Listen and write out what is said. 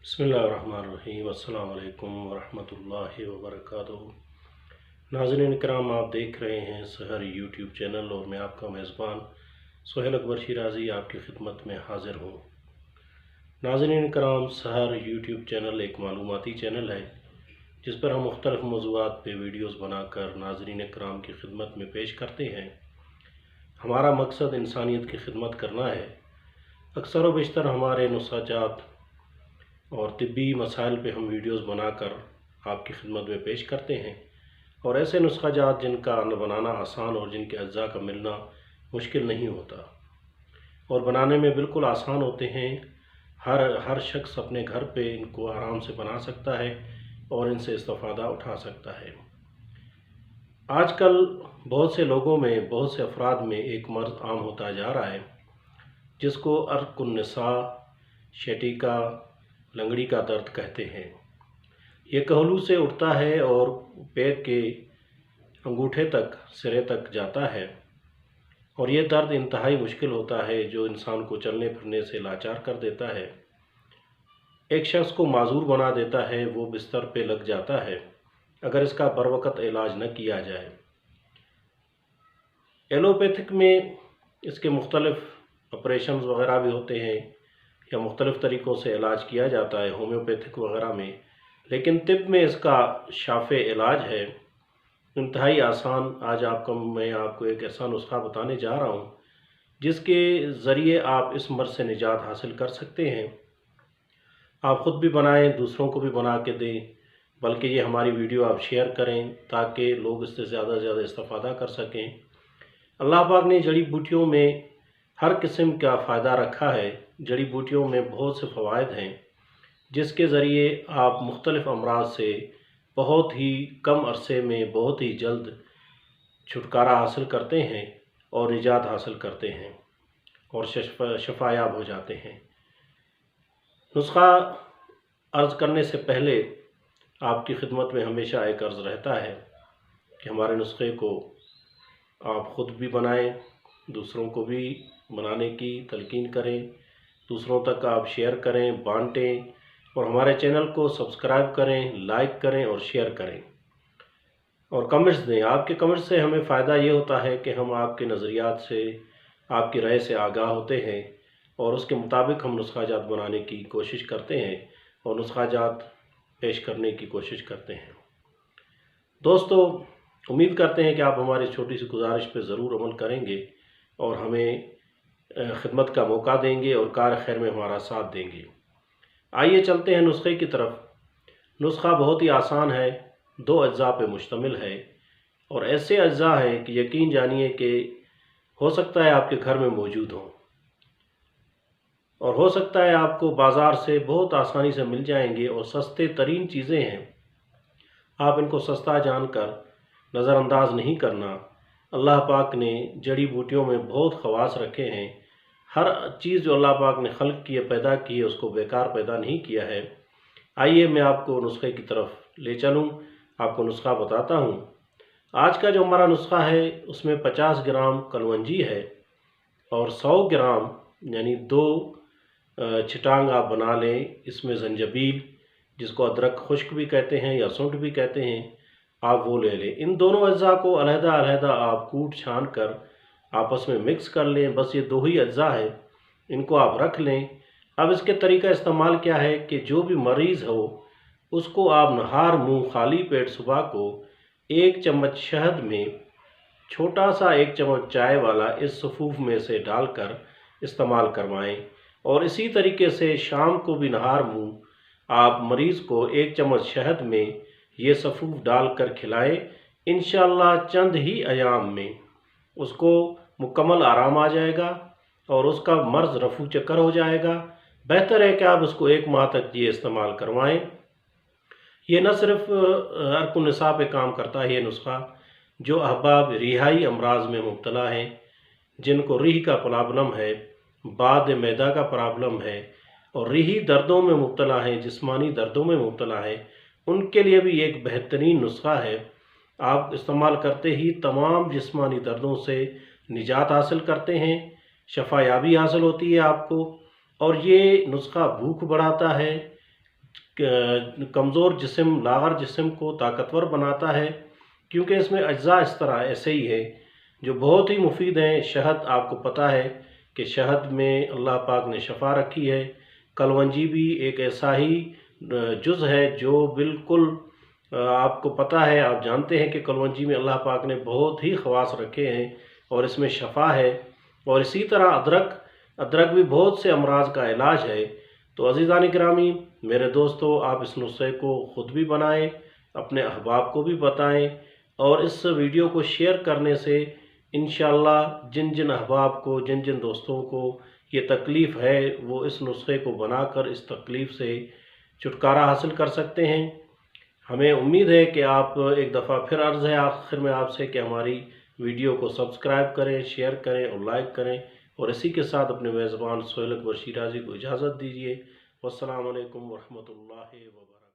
बिस्मिल्लाहिर्रहमानिर्रहीम। अस्सलाम वालेकुम वरहमतुल्लाहि वबरकातुहू। नाज़रीन किराम, आप देख रहे हैं सहर यूट्यूब चैनल और मैं आपका मेज़बान सोहेल अकबर शिराज़ी आपकी खिदमत में हाज़िर हूँ। नाज़रीन किराम, सहर यूट्यूब चैनल एक मालूमाती चैनल है जिस पर हम मुख्तलिफ़ मौज़ूआत पे वीडियोज़ बनाकर नाज़रीन किराम की खिदमत में पेश करते हैं। हमारा मकसद इंसानियत की खिदमत करना है। अक्सर व बेशतर हमारे नुस्ख़ाजात और तिब्बी मसाइल पे हम वीडियोज़ बनाकर आपकी खिदमत में पेश करते हैं, और ऐसे नुस्ख़ाजात जिनका बनाना आसान और जिनके अज्जा का मिलना मुश्किल नहीं होता और बनाने में बिल्कुल आसान होते हैं। हर शख्स अपने घर पे इनको आराम से बना सकता है और इनसे इस्तेफ़ादा उठा सकता है। आजकल बहुत से लोगों में, बहुत से अफराद में एक मर्ज़ आम होता जा रहा है जिसको अर्कुन्निसा, शटीका, लंगड़ी का दर्द कहते हैं। ये कहलू से उठता है और पैर के अंगूठे तक, सिरे तक जाता है, और ये दर्द इंतहाई मुश्किल होता है जो इंसान को चलने फिरने से लाचार कर देता है, एक शख्स को माजूर बना देता है, वो बिस्तर पे लग जाता है अगर इसका बरवक़्त इलाज न किया जाए। एलोपैथिक में इसके मुख्तलिफ़ ऑपरेशंस वग़ैरह भी होते हैं या मुख्तलिफ़ तरीक़ों से इलाज किया जाता है होम्योपैथिक वग़ैरह में, लेकिन तिब में इसका शाफ़े इलाज है, इंतहाई आसान। आज मैं आपको एक ऐसा नुस्ख़ा बताने जा रहा हूँ जिसके ज़रिए आप इस मर्ज़ से निजात हासिल कर सकते हैं। आप ख़ुद भी बनाएं, दूसरों को भी बना के दें, बल्कि ये हमारी वीडियो आप शेयर करें ताकि लोग इससे ज़्यादा से ज़्यादा इस्तेफ़ादा कर सकें। अल्लाह पाक ने जड़ी बूटियों में हर किस्म का फ़ायदा रखा है। जड़ी बूटियों में बहुत से फ़वाइद हैं जिसके ज़रिए आप मुख्तलिफ़ अमराज से बहुत ही कम अरसे में बहुत ही जल्द छुटकारा हासिल करते हैं और निजात हासिल करते हैं और शफायाब हो जाते हैं। नुस्ख़ा अर्ज़ करने से पहले आपकी खिदमत में हमेशा एक अर्ज़ रहता है कि हमारे नुस्खे को आप ख़ुद भी बनाएं, दूसरों को भी बनाने की तलकीन करें, दूसरों तक आप शेयर करें, बांटें, और हमारे चैनल को सब्सक्राइब करें, लाइक करें और शेयर करें और कमेंट्स दें। आपके कमेंट्स से हमें फ़ायदा ये होता है कि हम आपके नज़रियात से, आपकी राय से आगाह होते हैं और उसके मुताबिक हम नुस्ख़ाजात बनाने की कोशिश करते हैं और नुस्ख़ाजात पेश करने की कोशिश करते हैं। दोस्तों, उम्मीद करते हैं कि आप हमारी छोटी सी गुजारिश पे ज़रूर अमल करेंगे और हमें खिदमत का मौका देंगे और कार खैर में हमारा साथ देंगे। आइए चलते हैं नुस्खे की तरफ। नुस्खा बहुत ही आसान है, 2 अज्जा पे मुश्तमिल है और ऐसे अज्जा हैं कि यकीन जानिए कि हो सकता है आपके घर में मौजूद हों और हो सकता है आपको बाज़ार से बहुत आसानी से मिल जाएंगे और सस्ते तरीन चीज़ें हैं। आप इनको सस्ता जानकर नज़रअंदाज नहीं करना। अल्लाह पाक ने जड़ी बूटियों में बहुत ख़वास रखे हैं। हर चीज़ जो अल्लाह पाक ने खल्क़ की है, पैदा की है, उसको बेकार पैदा नहीं किया है। आइए मैं आपको नुस्खे की तरफ ले चलूँ, आपको नुस्खा बताता हूँ। आज का जो हमारा नुस्खा है उसमें 50 ग्राम कलवंजी है और 100 ग्राम यानी 2 छिटांग आप बना लें। इसमें ज़ंजबील, जिसको अदरक खुश्क भी कहते हैं या सूंठ भी कहते हैं, आप वो ले लें। इन दोनों अज्जा को अलहदा आप कूट छान कर आपस में मिक्स कर लें। बस ये 2 ही अज्जा है, इनको आप रख लें। अब इसके तरीका इस्तेमाल क्या है कि जो भी मरीज़ हो उसको आप नहार मुँह खाली पेट सुबह को 1 चम्मच शहद में छोटा सा 1 चम्मच चाय वाला इस सफ़ूफ में से डालकर इस्तेमाल करवाएं और इसी तरीके से शाम को भी नहार मुँह आप मरीज़ को 1 चम्मच शहद में ये सफ़ूफ डालकर खिलाएं। इंशाअल्लाह चंद ही अयाम में उसको मुकम्मल आराम आ जाएगा और उसका मर्ज़ रफू चक्कर हो जाएगा। बेहतर है कि आप उसको 1 माह तक ये इस्तेमाल करवाएं। ये न सिर्फ अर्कुन्निसा पे काम करता है ये नुस्खा, जो अहबाब रिहाई अमराज में मुब्तला हैं, जिनको रीह का प्रॉब्लम है, बाद मैदा का प्रॉब्लम है और रीही दर्दों में मुब्तला हैं, जिस्मानी दर्दों में मुब्तला है, उनके लिए भी एक बेहतरीन नुस्खा है। आप इस्तेमाल करते ही तमाम जिस्मानी दर्दों से निजात हासिल करते हैं, शफायाबी हासिल होती है आपको। और ये नुस्खा भूख बढ़ाता है, کمزور جسم، لاغر جسم کو طاقتور بناتا ہے، کیونکہ اس میں اجزاء اس طرح ایسے ہی ہے جو بہت ہی مفید ہیں۔ شہد آپ کو پتہ ہے کہ شہد میں اللہ پاک نے شفا رکھی ہے۔ کلونجی بھی ایک ایسا ہی جز ہے جو بالکل آپ کو پتہ ہے، آپ جانتے ہیں کہ کلونجی میں اللہ پاک نے بہت ہی خواص رکھے ہیں اور اس میں شفا ہے۔ اور اسی طرح ادرک بھی بہت سے امراض کا علاج ہے۔ تو عزیزان گرامی، میرے دوستو، آپ اس نسخے کو خود بھی بنائیں، اپنے احباب کو بھی بتائیں، اور اس ویڈیو کو شیئر کرنے سے انشاءاللہ جن جن احباب کو، جن جن دوستوں کو یہ تکلیف ہے، وہ اس نسخے کو بنا کر اس تکلیف سے چھٹکارا حاصل کر سکتے ہیں۔ ہمیں امید ہے کہ آپ، ایک دفعہ پھر عرض ہے آخر میں آپ سے کہ ہماری ویڈیو کو سبسکرائب کریں، شیئر کریں اور لائک کریں، اور اسی کے ساتھ اپنے میزبان سہیل اکبر شیرازی کو اجازت دیجیے۔ والسلام علیکم ورحمۃ اللہ وبرکاتہ۔